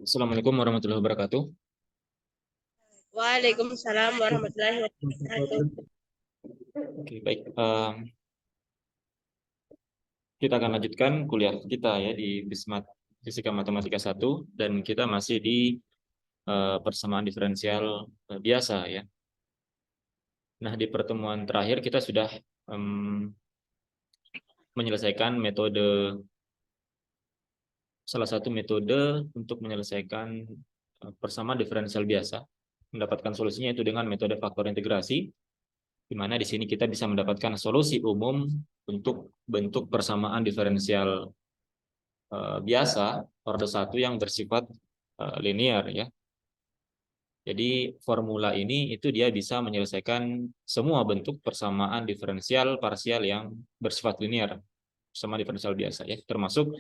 Assalamualaikum warahmatullahi wabarakatuh. Waalaikumsalam warahmatullahi wabarakatuh. Oke, baik. Kita akan lanjutkan kuliah kita ya di Fisika Matematika 1 dan kita masih di persamaan diferensial biasa ya. Nah, di pertemuan terakhir kita sudah menyelesaikan salah satu metode untuk menyelesaikan persamaan diferensial biasa. Mendapatkan solusinya itu dengan metode faktor integrasi, di mana di sini kita bisa mendapatkan solusi umum untuk bentuk persamaan diferensial biasa order 1 yang bersifat linear ya. Jadi formula ini itu dia bisa menyelesaikan semua bentuk persamaan diferensial parsial yang bersifat linear sama diferensial biasa ya, termasuk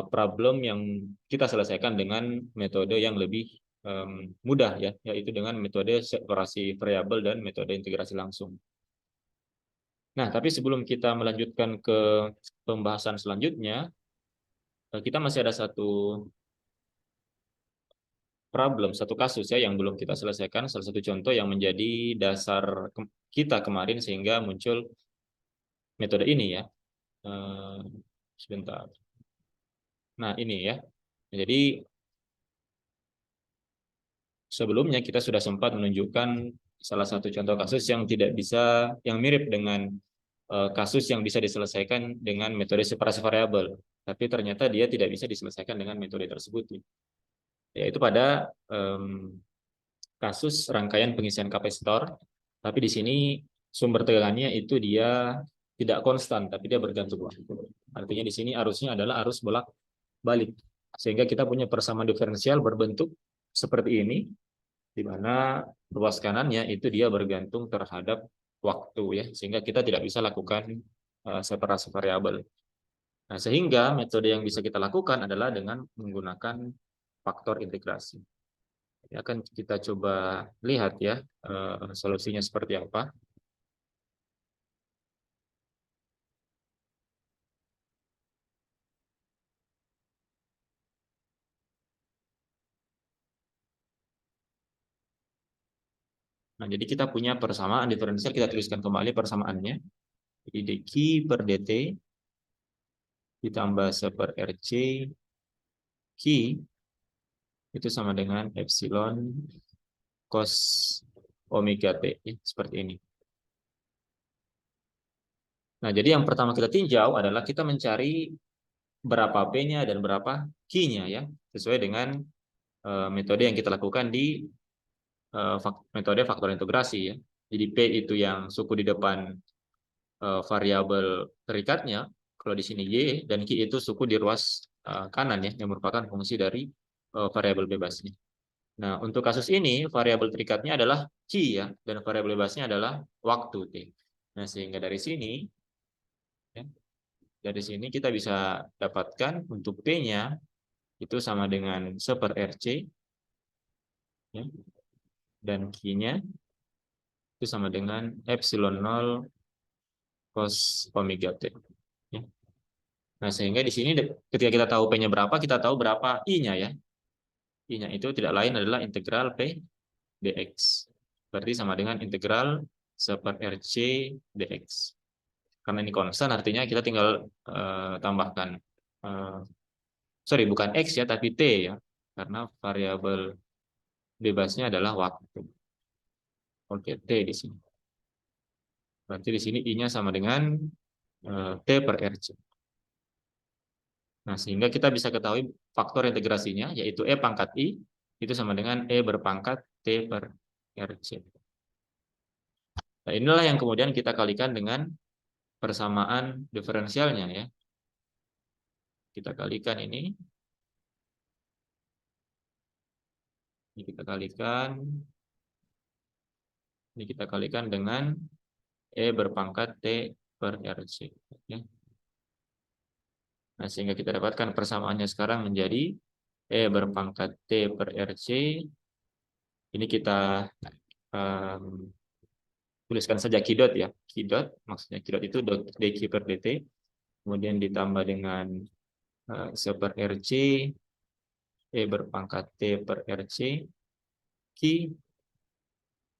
problem yang kita selesaikan dengan metode yang lebih mudah ya, yaitu dengan metode separasi variabel dan metode integrasi langsung. Nah, tapi sebelum kita melanjutkan ke pembahasan selanjutnya, kita masih ada satu kasus ya yang belum kita selesaikan, salah satu contoh yang menjadi dasar kita kemarin sehingga muncul metode ini ya. Sebentar. Nah, ini ya. Jadi sebelumnya kita sudah sempat menunjukkan salah satu contoh kasus yang yang mirip dengan kasus yang bisa diselesaikan dengan metode separasi variabel, tapi ternyata dia tidak bisa diselesaikan dengan metode tersebut, yaitu pada kasus rangkaian pengisian kapasitor, tapi di sini sumber tegangannya itu dia tidak konstan, tapi dia bergantung waktu. Artinya di sini arusnya adalah arus bolak-balik, sehingga kita punya persamaan diferensial berbentuk seperti ini, di mana ruas kanannya itu dia bergantung terhadap waktu ya, sehingga kita tidak bisa lakukan separasi variabel. Nah, sehingga metode yang bisa kita lakukan adalah dengan menggunakan faktor integrasi. Ya, akan kita coba lihat ya solusinya seperti apa. Nah, jadi kita punya persamaan diferensial, kita tuliskan kembali persamaannya. Jadi dq per dt ditambah 1 per rc q itu sama dengan epsilon cos omega t, seperti ini. Nah, jadi yang pertama kita tinjau adalah kita mencari berapa P-nya dan berapa Q-nya ya, sesuai dengan metode yang kita lakukan di metode faktor integrasi ya. Jadi P itu yang suku di depan variabel terikatnya, kalau di sini Y, dan Q itu suku di ruas kanan ya, yang merupakan fungsi dari variabel bebasnya. Nah, untuk kasus ini variabel terikatnya adalah Q ya, dan variabel bebasnya adalah waktu T. Nah, sehingga dari sini ya, kita bisa dapatkan untuk P-nya itu sama dengan 1 per RC ya, dan Q-nya itu sama dengan epsilon 0 cos omega T. Ya. Nah, sehingga di sini ketika kita tahu P-nya berapa, kita tahu berapa I-nya ya. I-nya itu tidak lain adalah integral P dx. Berarti sama dengan integral 1 per RC dx. Karena ini konstan, artinya kita tinggal tambahkan, bukan X ya, tapi T ya. Karena variabel bebasnya adalah waktu. Oke, T di sini. Berarti di sini I-nya sama dengan T per RC. Nah, sehingga kita bisa ketahui faktor integrasinya, yaitu E pangkat I, itu sama dengan E berpangkat T per RC. Nah, inilah yang kemudian kita kalikan dengan persamaan diferensialnya ya. Kita kalikan ini. Ini kita kalikan dengan E berpangkat T per RC. Ya. Nah, sehingga kita dapatkan persamaannya sekarang menjadi E berpangkat T per RC. Ini kita tuliskan saja Q dot ya. Q dot, maksudnya Q dot itu dq per dt. Kemudian ditambah dengan 1 per RC E berpangkat T per RC Q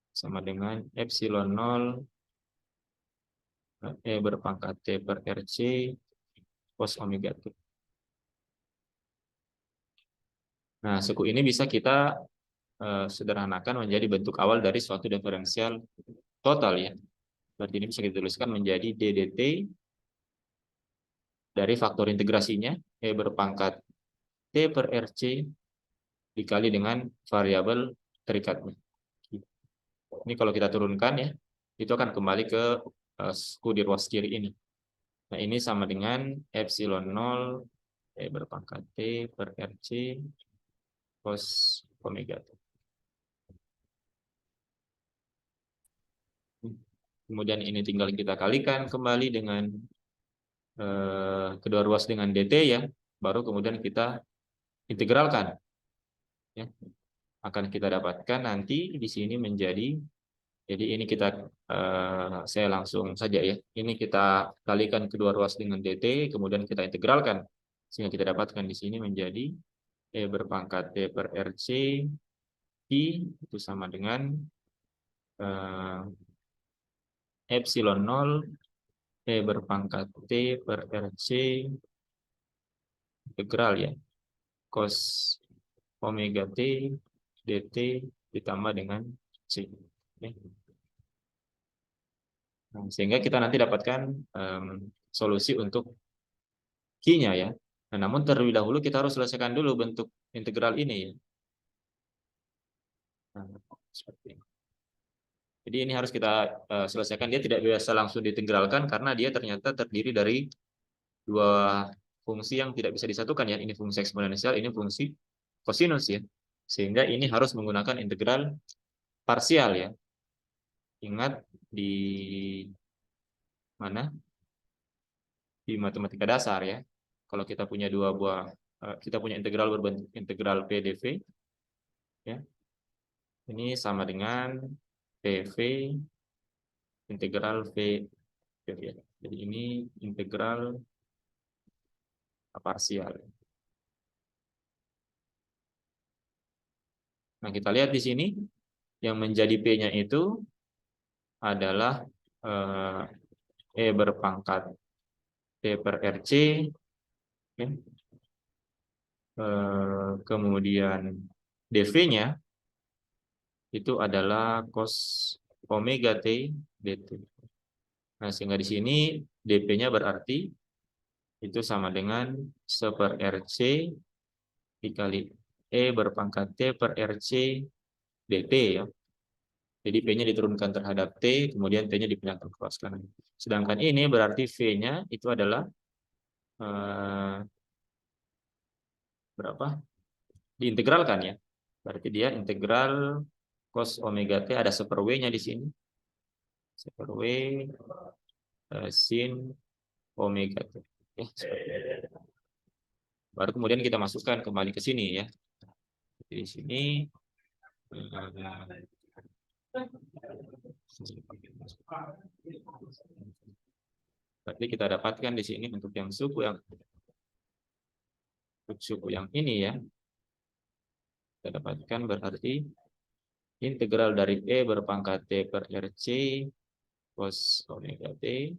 sama dengan epsilon 0 E berpangkat T per RC cos omega T. Nah, suku ini bisa kita sederhanakan menjadi bentuk awal dari suatu diferensial total ya. Berarti ini bisa kita tuliskan menjadi d dt dari faktor integrasinya E berpangkat T per RC dikali dengan variabel terikatnya. Ini kalau kita turunkan ya, itu akan kembali ke suku di ruas kiri ini. Nah, ini sama dengan epsilon 0 E berpangkat T per RC cos omega T. Kemudian ini tinggal kita kalikan kembali dengan kedua ruas dengan dt ya, baru kemudian kita integralkan ya. Akan kita dapatkan nanti di sini menjadi, jadi ini kita saya langsung saja ya, ini kita kalikan kedua ruas dengan dt kemudian kita integralkan sehingga kita dapatkan di sini menjadi E berpangkat T per RC I itu sama dengan epsilon 0 E berpangkat T per RC integral ya cos omega T dt ditambah dengan C. Oke. Nah, sehingga kita nanti dapatkan solusi untuk Q-nya ya. Nah, namun terlebih dahulu kita harus selesaikan dulu bentuk integral ini ya. Nah, seperti ini. Jadi ini harus kita selesaikan. Dia tidak biasa langsung diintegralkan karena dia ternyata terdiri dari dua fungsi yang tidak bisa disatukan ya. Ini fungsi eksponensial, ini fungsi kosinus ya. Sehingga ini harus menggunakan integral parsial ya. Ingat di mana? Di matematika dasar ya. Kalau kita punya dua buah, kita punya integral berbentuk integral P dv ya. Ini sama dengan PV integral V dv. Jadi ini integral parsial. Nah, kita lihat di sini yang menjadi P-nya itu adalah E berpangkat T per RC ya. Kemudian dv-nya itu adalah cos omega T dt. Nah, sehingga di sini dp-nya berarti itu sama dengan 1 per RC dikali E berpangkat T per RC dt ya. Jadi P-nya diturunkan terhadap T, kemudian T-nya dipindahkan ke ruas kanan. Sedangkan ini berarti V-nya itu adalah berapa? Diintegralkan ya. Berarti dia integral cos omega T ada 1 per W-nya di sini. 1 per W sin omega T. Oke, baru kemudian kita masukkan kembali ke sini ya. Di sini berarti kita dapatkan di sini untuk yang suku yang ini ya. Kita dapatkan berarti integral dari E berpangkat T per RC cos omega T.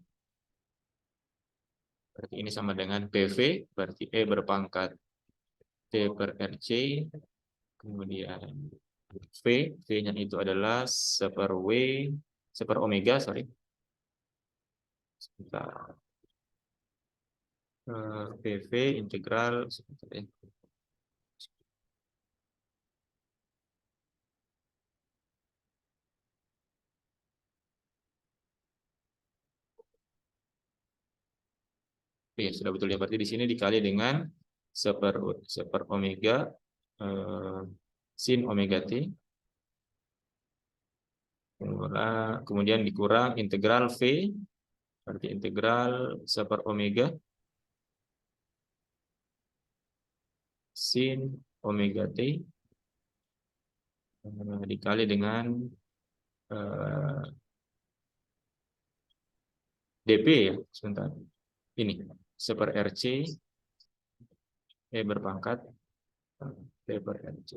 Berarti ini sama dengan PV, berarti E berpangkat T per RC. Kemudian V-nya itu adalah 1 per W, 1 per omega, sorry. Sebentar. PV integral sebentar ya. Oke, sudah betul ya. Berarti di sini dikali dengan 1 per omega sin omega T. Kemudian dikurang integral V, berarti integral 1 per omega sin omega T dikali dengan dp ya, sebentar. Ini 1 per RC E berpangkat T per RC.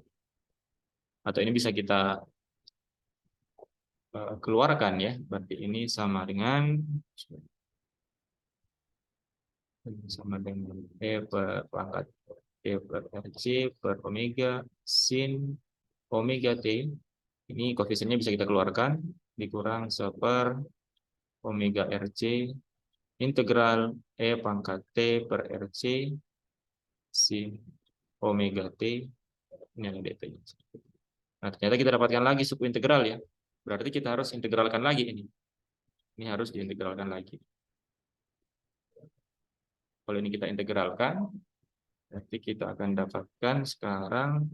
Atau ini bisa kita keluarkan ya. Berarti ini sama dengan E per pangkat T per RC per omega sin omega T. Ini koefisiennya bisa kita keluarkan dikurang 1/, omega RC integral E pangkat T per RC sin omega T. Ini ada dt. Nah, ternyata kita dapatkan lagi suku integral ya. Berarti kita harus integralkan lagi ini. Ini harus diintegralkan lagi. Kalau ini kita integralkan, berarti kita akan dapatkan sekarang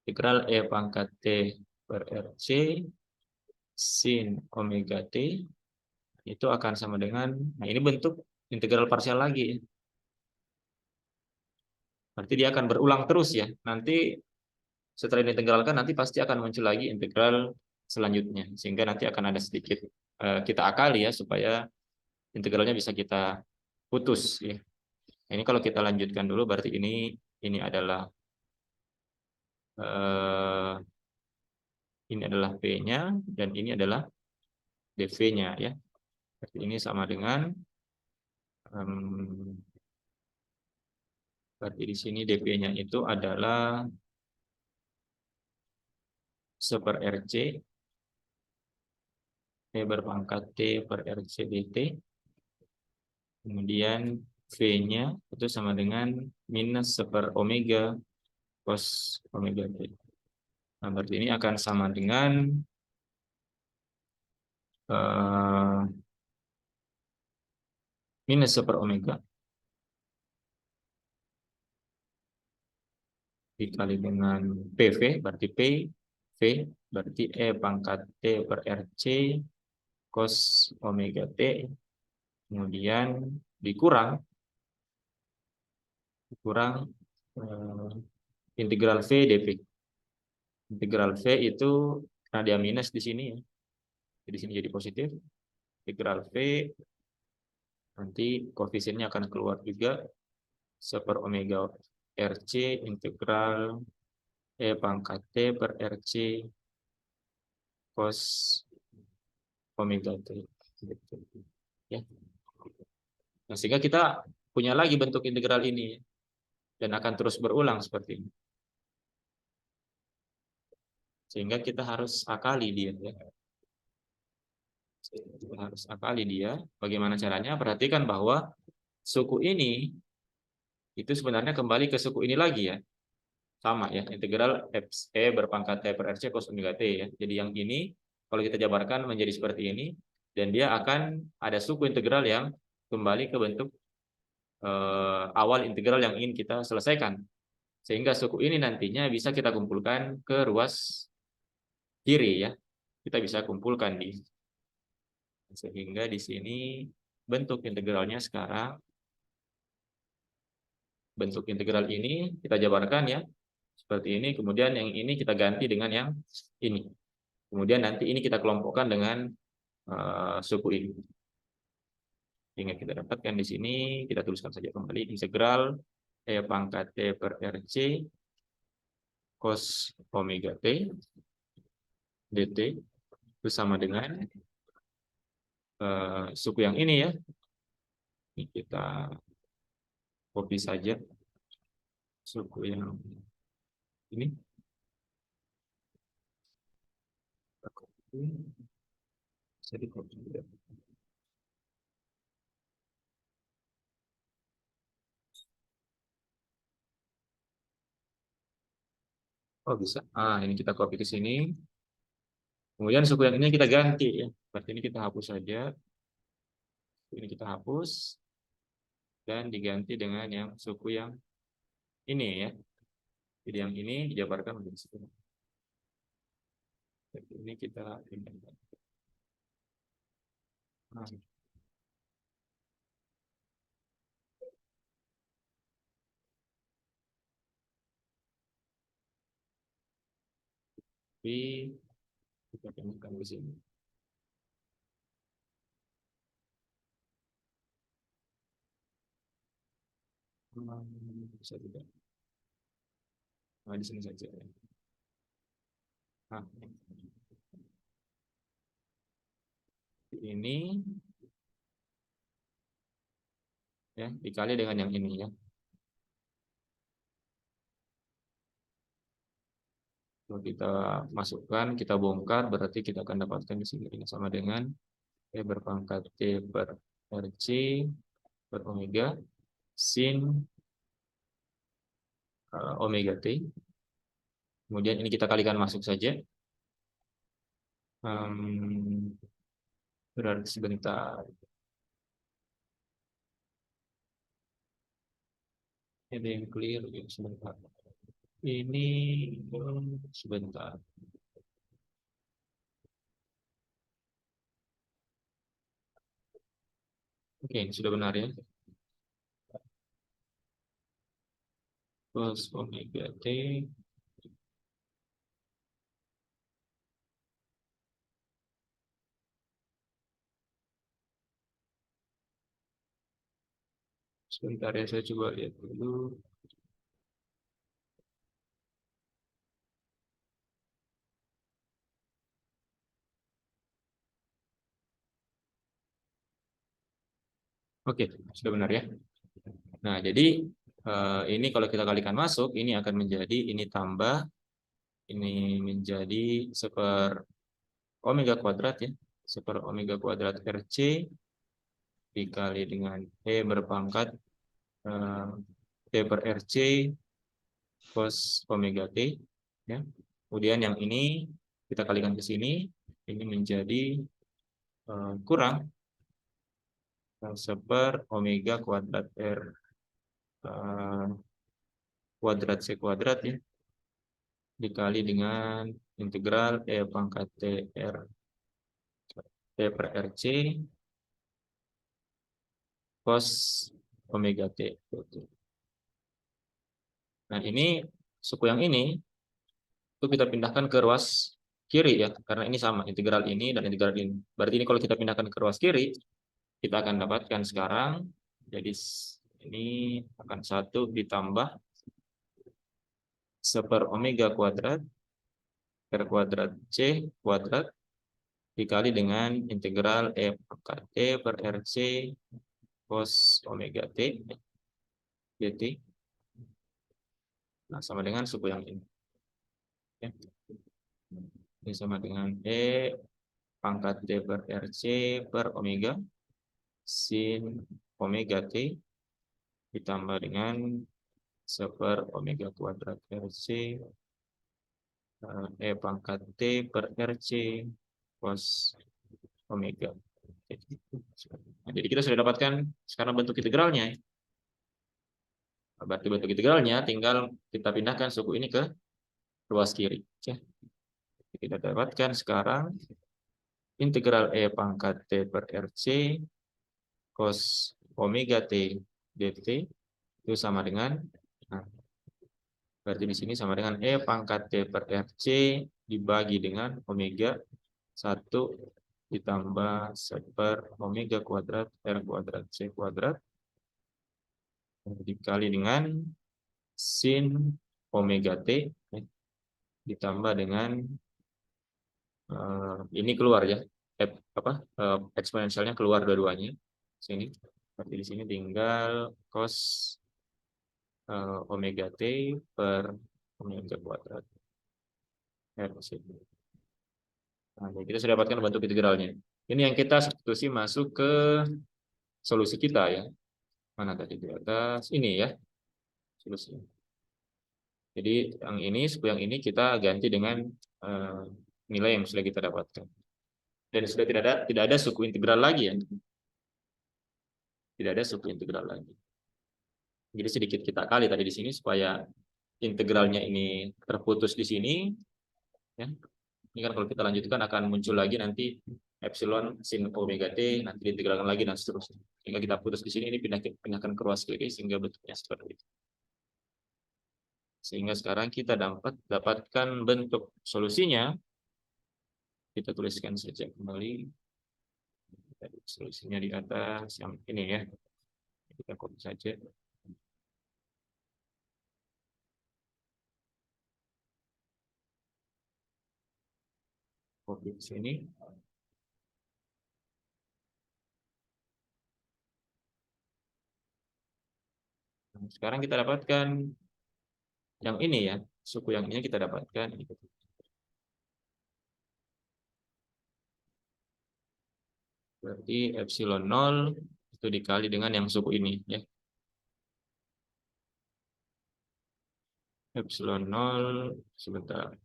integral E pangkat T per RC sin omega T itu akan sama dengan, nah ini bentuk integral parsial lagi. Berarti dia akan berulang terus ya. Nanti setelah diintegralkan nanti pasti akan muncul lagi integral selanjutnya. Sehingga nanti akan ada sedikit kita akali ya supaya integralnya bisa kita putus ya. Ini kalau kita lanjutkan dulu berarti ini adalah P-nya dan ini adalah dV-nya ya. Berarti ini sama dengan berarti di sini dV-nya itu adalah 1/RC T berpangkat T per RC dt. Kemudian V-nya itu sama dengan minus 1/omega cos omega T. Nah, berarti ini akan sama dengan minus 1/omega dikali dengan PV, berarti V berarti E pangkat T per RC cos omega T, kemudian dikurang integral V dV. Integral V itu karena dia minus di sini ya, di sini jadi positif. Integral V nanti koefisiennya akan keluar juga 1/omega RC integral E pangkat T per RC cos omega T. Ya. Nah, sehingga kita punya lagi bentuk integral ini dan akan terus berulang seperti ini. Sehingga kita harus akali dia ya. Kita harus akali dia. Bagaimana caranya? Perhatikan bahwa suku ini itu sebenarnya kembali ke suku ini lagi ya. Sama ya, integral E berpangkat T per RC cos omega T ya. Jadi yang ini kalau kita jabarkan menjadi seperti ini dan dia akan ada suku integral yang kembali ke bentuk awal integral yang ingin kita selesaikan. Sehingga suku ini nantinya bisa kita kumpulkan ke ruas kiri ya. Kita bisa kumpulkan sehingga di sini bentuk integralnya sekarang bentuk integral ini kita jabarkan ya seperti ini, kemudian yang ini kita ganti dengan yang ini. Kemudian nanti ini kita kelompokkan dengan suku ini. Sehingga kita dapatkan di sini, kita tuliskan saja kembali integral E pangkat T per RC cos omega T dt itu sama dengan suku yang ini ya. Ini kita copy saja suku yang ini. Bisa di copy juga. Oh bisa. Ini kita copy ke sini. Kemudian suku yang ini kita ganti ya. Berarti ini kita hapus saja. Ini kita hapus dan diganti dengan yang suku yang ini ya. Jadi yang ini dijabarkan menjadi suku. Jadi ini kita pindah. Tapi kita pindah ke sini. Bisa tidak. Nah, di sini saja. Nah, ini ya dikali dengan yang ini ya. Kalau kita masukkan, kita bongkar, berarti kita akan dapatkan di sini ini sama dengan E berpangkat T per RC per omega sin omega T. Kemudian ini kita kalikan masuk saja. Berarti sebentar. Ada yang clear ya, sebentar. Ini sebentar. Oke, ini sudah benar ya. Plus omega T sebentar ya, saya coba lihat dulu. Oke, sudah benar ya. Nah, jadi ini kalau kita kalikan masuk, ini akan menjadi ini tambah, ini menjadi seper omega kuadrat ya, seper omega kuadrat RC dikali dengan E berpangkat T per RC cos omega T ya. Kemudian yang ini kita kalikan ke sini, ini menjadi kurang seper omega kuadrat R kuadrat C kuadrat ya, dikali dengan integral E pangkat T per RC cos omega T. Nah, ini suku yang ini itu kita pindahkan ke ruas kiri ya, karena ini sama integral ini dan integral ini. Berarti ini kalau kita pindahkan ke ruas kiri, kita akan dapatkan sekarang, jadi ini akan 1 ditambah seper omega kuadrat R kuadrat C kuadrat dikali dengan integral E pangkat T per RC cos omega T dt. Nah, sama dengan suku yang ini. Ya. Ini sama dengan E pangkat T per RC per omega sin omega T ditambah dengan seper omega kuadrat RC E pangkat T per RC cos omega. Nah, jadi kita sudah dapatkan sekarang bentuk integralnya. Berarti bentuk integralnya tinggal kita pindahkan suku ini ke ruas kiri. Ya. Kita dapatkan sekarang integral E pangkat T per RC cos omega T dt itu sama dengan, nah, berarti di sini sama dengan E pangkat T per RC dibagi dengan omega 1 ditambah seper omega kuadrat R kuadrat C kuadrat dikali dengan sin omega T ditambah dengan ini keluar ya, eksponensialnya keluar dua-duanya sini. Berarti di sini tinggal cos omega T per omega kuadrat R. Nah, kita sudah dapatkan bentuk integralnya. Ini yang kita substitusi masuk ke solusi kita ya. Mana tadi di atas ini ya solusi. Jadi yang ini kita ganti dengan nilai yang sudah kita dapatkan. Dan sudah tidak ada suku integral lagi ya. Tidak ada suku integral lagi. Jadi sedikit kita kali tadi di sini supaya integralnya ini terputus di sini ya. Ini kan kalau kita lanjutkan akan muncul lagi nanti epsilon sin omega T, nanti diintegralkan lagi dan seterusnya. Sehingga kita putus di sini, ini pindahkan ke ruas kiri sehingga bentuknya seperti itu. Sehingga sekarang kita dapatkan bentuk solusinya. Kita tuliskan saja kembali. Solusinya di atas yang ini ya. Kita copy saja. Copy ke sini. Nah, sekarang kita dapatkan yang ini ya, suku yang ini kita dapatkan. Berarti epsilon 0 itu dikali dengan yang suku ini ya. Epsilon 0 sebentar.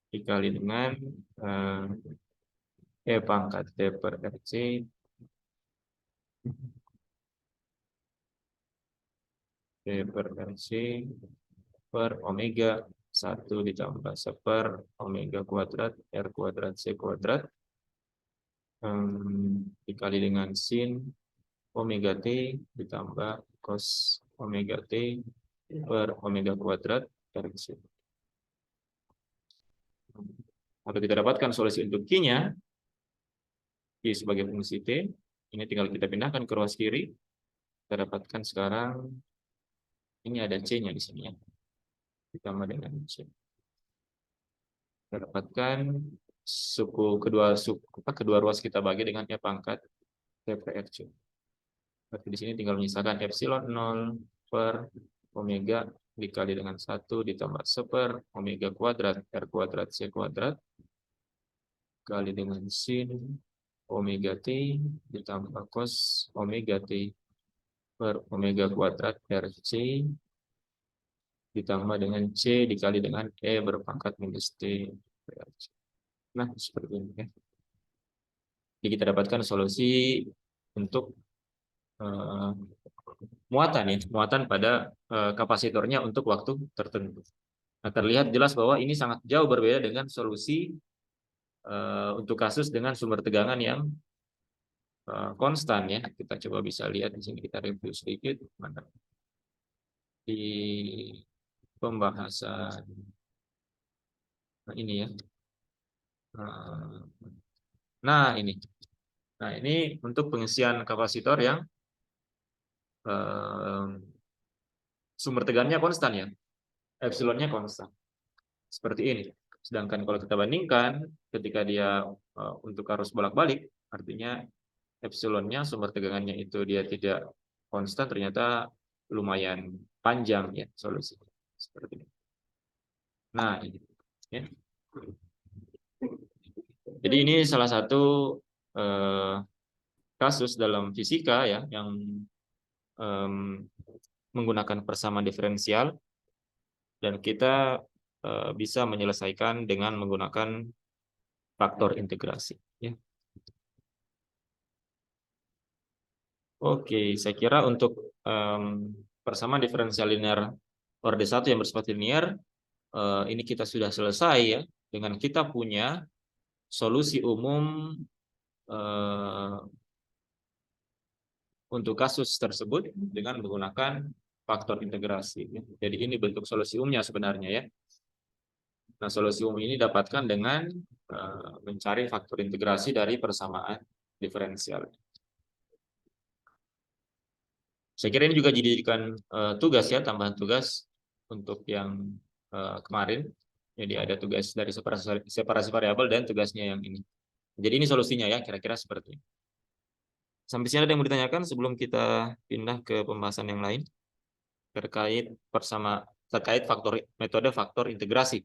Dikali dengan E pangkat T per RC T per RC per omega 1 ditambah 1 omega kuadrat R kuadrat C kuadrat dikali dengan sin omega T ditambah cos omega T per omega kuadrat RC. Atau kita dapatkan solusi untuk Q-nya, Q sebagai fungsi T, ini tinggal kita pindahkan ke ruas kiri. Kita dapatkan sekarang, ini ada C-nya di sini ya. Ditambah dengan C. Kita dapatkan kedua ruas kita bagi dengan E pangkat T per RC. Berarti di sini tinggal menyisakan epsilon 0 per omega dikali dengan 1 ditambah 1 omega kuadrat R kuadrat C kuadrat kali dengan sin omega T ditambah cos omega T per omega kuadrat RC ditambah dengan C dikali dengan E berpangkat minus T per RC. Nah, seperti ini ya. Jadi kita dapatkan solusi untuk muatan pada kapasitornya untuk waktu tertentu. Nah, terlihat jelas bahwa ini sangat jauh berbeda dengan solusi untuk kasus dengan sumber tegangan yang konstan ya. Kita coba bisa lihat di sini, kita review sedikit mana di pembahasan ini ya. Nah, ini. Nah, ini untuk pengisian kapasitor yang sumber tegangannya konstan ya. Epsilonnya konstan. Seperti ini. Sedangkan kalau kita bandingkan ketika dia untuk arus bolak-balik, artinya epsilonnya sumber tegangannya itu dia tidak konstan, ternyata lumayan panjang ya solusinya. Seperti ini. Nah, ini ya. Jadi ini salah satu kasus dalam fisika ya yang menggunakan persamaan diferensial dan kita bisa menyelesaikan dengan menggunakan faktor integrasi ya. Oke, saya kira untuk persamaan diferensial linear orde 1 yang bersifat linear ini kita sudah selesai ya dengan kita punya solusi umum untuk kasus tersebut dengan menggunakan faktor integrasi. Jadi ini bentuk solusi umumnya sebenarnya ya. Nah, solusi umum ini dapatkan dengan mencari faktor integrasi dari persamaan diferensial. Saya kira ini juga dijadikan tugas ya, tambahan tugas untuk yang kemarin. Jadi ada tugas dari separasi variabel dan tugasnya yang ini. Jadi ini solusinya ya, kira-kira seperti ini. Sampai sini ada yang mau ditanyakan sebelum kita pindah ke pembahasan yang lain terkait metode faktor integrasi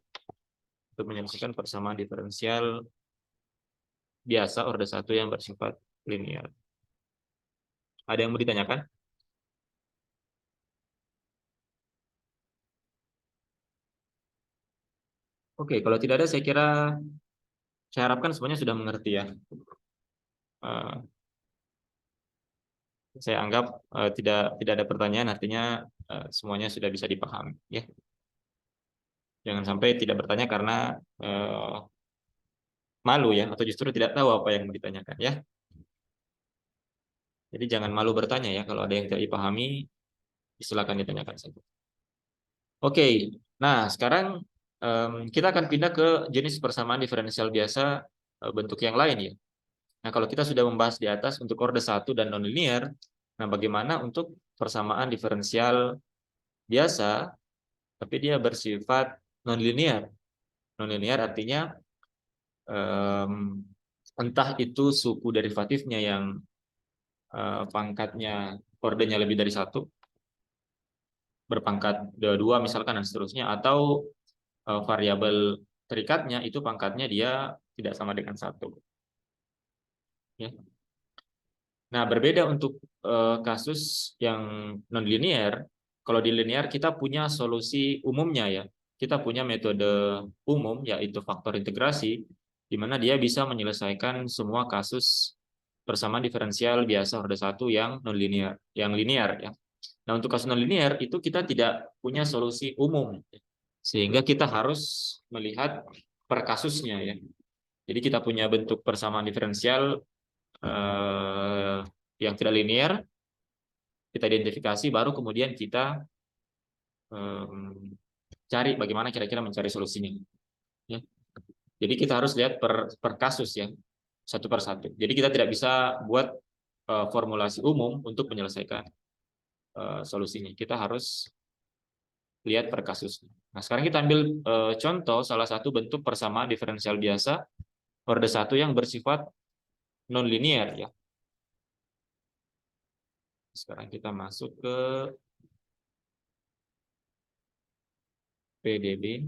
untuk menyelesaikan persamaan diferensial biasa orde 1 yang bersifat linear. Ada yang mau ditanyakan? Oke, kalau tidak ada saya kira saya harapkan semuanya sudah mengerti ya. Saya anggap tidak ada pertanyaan, artinya semuanya sudah bisa dipahami ya. Jangan sampai tidak bertanya karena malu ya, atau justru tidak tahu apa yang mau ditanyakan ya. Jadi jangan malu bertanya ya, kalau ada yang tidak dipahami silakan ditanyakan saja. Oke, nah sekarang kita akan pindah ke jenis persamaan diferensial biasa bentuk yang lain ya. Nah, kalau kita sudah membahas di atas untuk orde 1 dan nonlinear, nah bagaimana untuk persamaan diferensial biasa tapi dia bersifat non-linear. Non-linear artinya entah itu suku derivatifnya yang pangkatnya ordenya lebih dari satu, berpangkat dua misalkan dan seterusnya, atau variabel terikatnya itu pangkatnya dia tidak sama dengan satu. Ya. Nah, berbeda untuk kasus yang non-linear. Kalau di linear kita punya solusi umumnya ya. Kita punya metode umum yaitu faktor integrasi, di mana dia bisa menyelesaikan semua kasus persamaan diferensial biasa order 1 yang non-linear, yang linear ya. Nah, untuk kasus non-linear itu kita tidak punya solusi umum, sehingga kita harus melihat per kasusnya ya. Jadi kita punya bentuk persamaan diferensial yang tidak linear, kita identifikasi, baru kemudian kita cari bagaimana kira-kira mencari solusinya. Ya. Jadi kita harus lihat per kasus ya, satu per satu. Jadi kita tidak bisa buat formulasi umum untuk menyelesaikan solusinya. Kita harus lihat per kasus. Nah, sekarang kita ambil contoh salah satu bentuk persamaan diferensial biasa orde 1 yang bersifat non-linear ya. Sekarang kita masuk ke PDB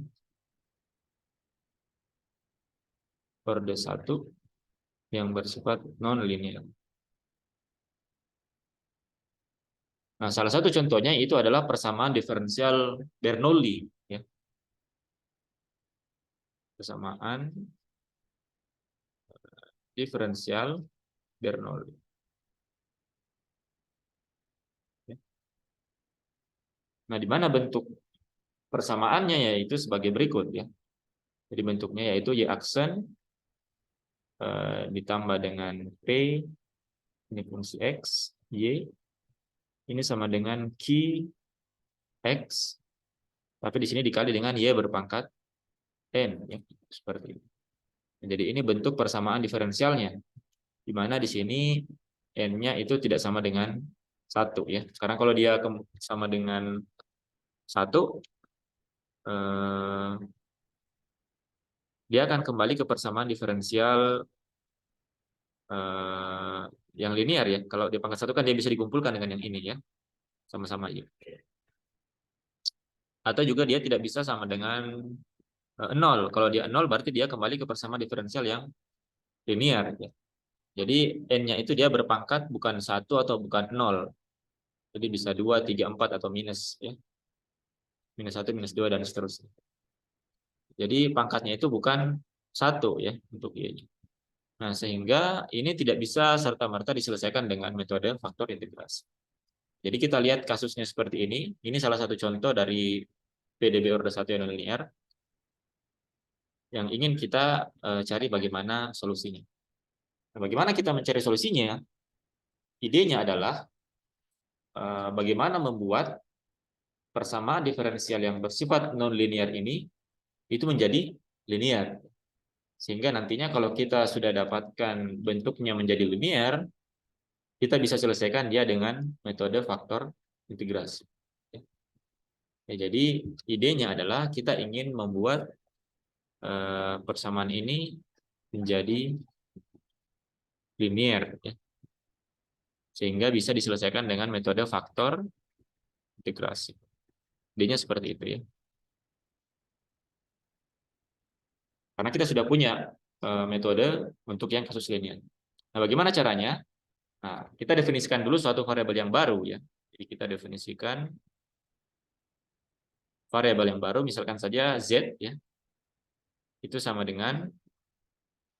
orde 1 yang bersifat non-linear. Nah, salah satu contohnya itu adalah persamaan diferensial Bernoulli ya. Persamaan diferensial Bernoulli. Ya. Nah, di mana bentuk persamaannya yaitu sebagai berikut ya. Jadi bentuknya yaitu y aksen ditambah dengan p, ini fungsi x, y, ini sama dengan q x, tapi di sini dikali dengan y berpangkat n ya, seperti ini. Jadi ini bentuk persamaan diferensialnya, di mana di sini n-nya itu tidak sama dengan 1 ya. Sekarang kalau dia sama dengan 1, dia akan kembali ke persamaan diferensial yang linear ya. Kalau di pangkat 1 kan dia bisa dikumpulkan dengan yang ini ya, sama-sama y. Atau juga dia tidak bisa sama dengan 0. Kalau dia 0 berarti dia kembali ke persamaan diferensial yang linear ya. Jadi n-nya itu dia berpangkat bukan 1 atau bukan 0. Jadi bisa 2, 3, 4 atau minus ya. Minus 1, minus 2 dan seterusnya. Jadi pangkatnya itu bukan 1 ya untuk y-nya. Nah, sehingga ini tidak bisa serta-merta diselesaikan dengan metode faktor integrasi. Jadi kita lihat kasusnya seperti ini. Ini salah satu contoh dari PDB orde 1 yang linear yang ingin kita cari bagaimana solusinya. Nah, bagaimana kita mencari solusinya? Idenya adalah bagaimana membuat persamaan diferensial yang bersifat non-linear ini itu menjadi linear. Sehingga nantinya kalau kita sudah dapatkan bentuknya menjadi linear, kita bisa selesaikan dia dengan metode faktor integrasi. Ya, jadi idenya adalah kita ingin membuat persamaan ini menjadi linear, ya. Sehingga bisa diselesaikan dengan metode faktor integrasi. Idenya seperti itu ya. Karena kita sudah punya metode untuk yang kasus linear. Nah, bagaimana caranya? Nah, kita definisikan dulu suatu variabel yang baru ya. Jadi kita definisikan variabel yang baru, misalkan saja z ya. Itu sama dengan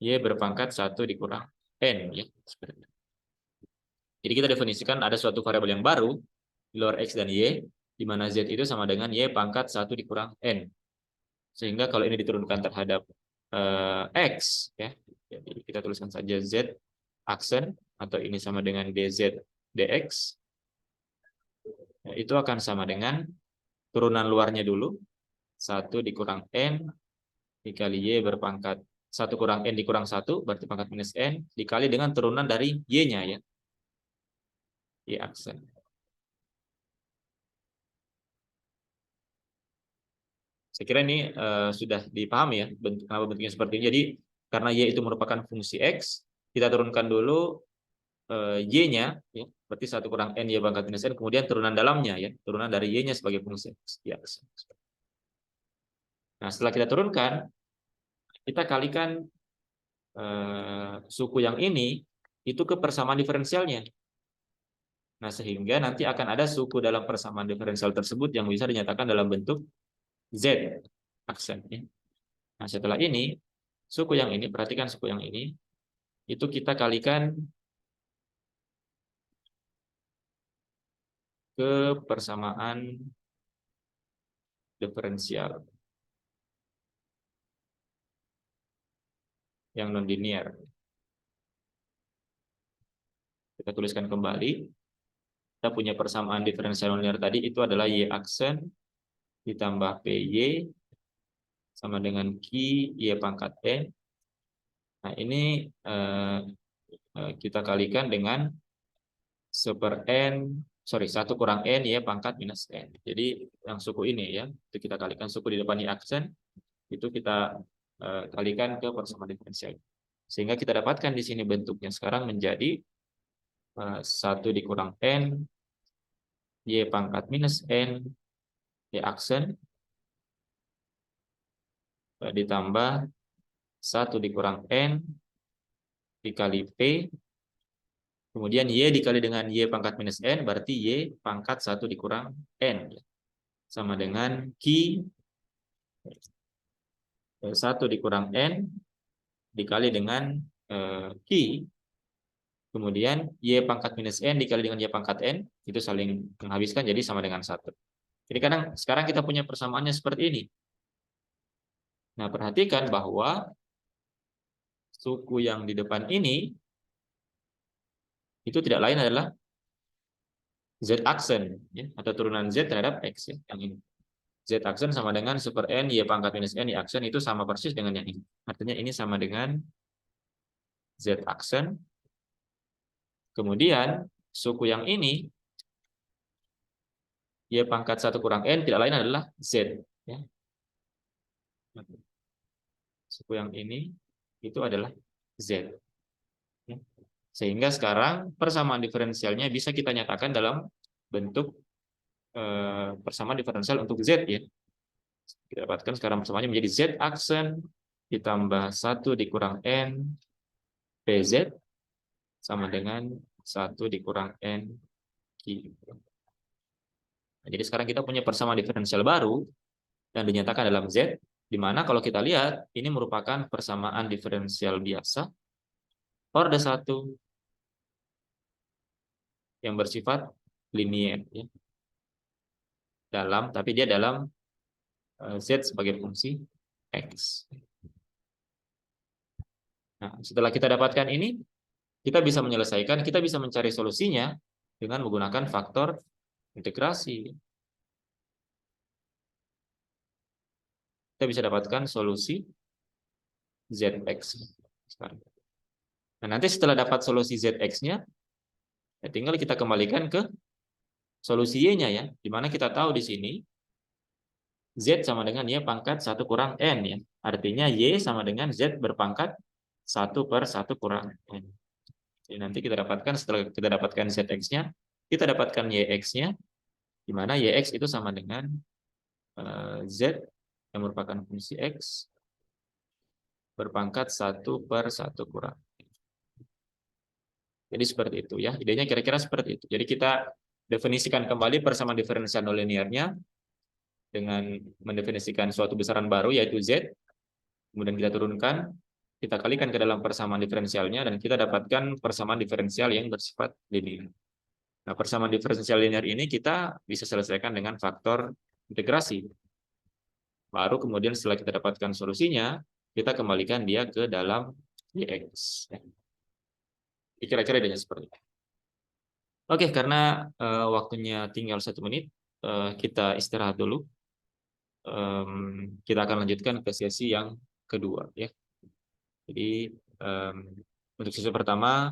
y berpangkat 1 dikurang n ya. Seperti itu. Jadi kita definisikan ada suatu variabel yang baru di luar x dan y, di mana z itu sama dengan y pangkat 1 dikurang n. Sehingga kalau ini diturunkan terhadap x ya, jadi kita tuliskan saja z aksen atau ini sama dengan dz dx, ya, itu akan sama dengan turunan luarnya dulu 1 dikurang n dikali y berpangkat 1 kurang n dikurang 1 berarti pangkat minus n dikali dengan turunan dari y-nya ya, y aksen. Saya kira ini sudah dipahami ya kenapa bentuknya seperti ini. Jadi karena Y itu merupakan fungsi X, kita turunkan dulu Y-nya, ya, berarti 1 kurang N Y pangkat minus N, kemudian turunan dalamnya, ya, turunan dari Y-nya sebagai fungsi X. Ya. Nah, setelah kita turunkan, kita kalikan suku yang ini itu ke persamaan diferensialnya. Nah, sehingga nanti akan ada suku dalam persamaan diferensial tersebut yang bisa dinyatakan dalam bentuk Z aksen. Ya. Nah, setelah ini, suku yang ini, perhatikan suku yang ini, itu kita kalikan ke persamaan diferensial yang non-linear. Kita tuliskan kembali. Kita punya persamaan diferensial non-linear tadi itu adalah Y aksen ditambah PY sama dengan Q Y pangkat N. Nah, ini kita kalikan dengan 1 kurang N Y pangkat minus N. Jadi yang suku ini, ya, itu kita kalikan suku di depan Y aksen, itu kita kalikan ke persamaan diferensial. Sehingga kita dapatkan di sini bentuknya sekarang menjadi 1 dikurang N Y pangkat minus N Y aksen ditambah 1 dikurang N dikali P, kemudian Y dikali dengan Y pangkat minus N, berarti Y pangkat 1 dikurang N, sama dengan Q 1 dikurang N dikali dengan Q, kemudian Y pangkat minus N dikali dengan Y pangkat N, itu saling menghabiskan, jadi sama dengan 1. Jadi sekarang kita punya persamaannya seperti ini. Nah, perhatikan bahwa suku yang di depan ini itu tidak lain adalah Z aksen, ya, atau turunan Z terhadap X, ya, yang ini. Z aksen sama dengan super N Y pangkat minus N Y aksen, itu sama persis dengan yang ini. Artinya ini sama dengan Z aksen. Kemudian suku yang ini Y pangkat 1 kurang N tidak lain adalah Z, ya. Suku yang ini itu adalah Z, ya. Sehingga sekarang persamaan diferensialnya bisa kita nyatakan dalam bentuk persamaan diferensial untuk Z, ya. Kita dapatkan sekarang persamaannya menjadi Z aksen ditambah 1 dikurang N PZ sama dengan 1 dikurang N Q. Nah, jadi sekarang kita punya persamaan diferensial baru yang dinyatakan dalam Z, di mana kalau kita lihat ini merupakan persamaan diferensial biasa orde 1 yang bersifat linier, ya. Tapi dia dalam Z sebagai fungsi X. Nah, setelah kita dapatkan ini, kita bisa menyelesaikan, kita bisa mencari solusinya dengan menggunakan faktor integrasi. Kita bisa dapatkan solusi ZX. Nah, nanti setelah dapat solusi ZX-nya, ya tinggal kita kembalikan ke solusi Y-nya, ya. Dimana kita tahu di sini Z sama dengan Y pangkat 1 kurang N, ya. Artinya Y sama dengan Z berpangkat 1 per 1 kurang N. Jadi nanti kita dapatkan, setelah kita dapatkan ZX-nya, kita dapatkan YX-nya, di mana YX itu sama dengan Z yang merupakan fungsi X berpangkat 1 per 1 kurang. Jadi seperti itu, ya. Idenya kira-kira seperti itu. Jadi kita definisikan kembali persamaan diferensial non-linearnya dengan mendefinisikan suatu besaran baru yaitu Z. Kemudian kita turunkan, kita kalikan ke dalam persamaan diferensialnya dan kita dapatkan persamaan diferensial yang bersifat linear. Nah, persamaan diferensial linear ini kita bisa selesaikan dengan faktor integrasi. Baru kemudian setelah kita dapatkan solusinya, kita kembalikan dia ke dalam YX. Kira-kira idenya seperti itu. Oke, karena waktunya tinggal 1 menit, kita istirahat dulu. Kita akan lanjutkan ke sesi yang kedua, ya. Jadi untuk sesi pertama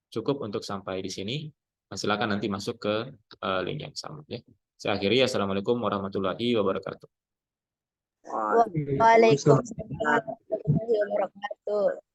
cukup untuk sampai di sini. Silakan nanti masuk ke link yang sama, ya. Saya akhiri. Assalamualaikum warahmatullahi wabarakatuh. Waalaikumsalam warahmatullahi wabarakatuh.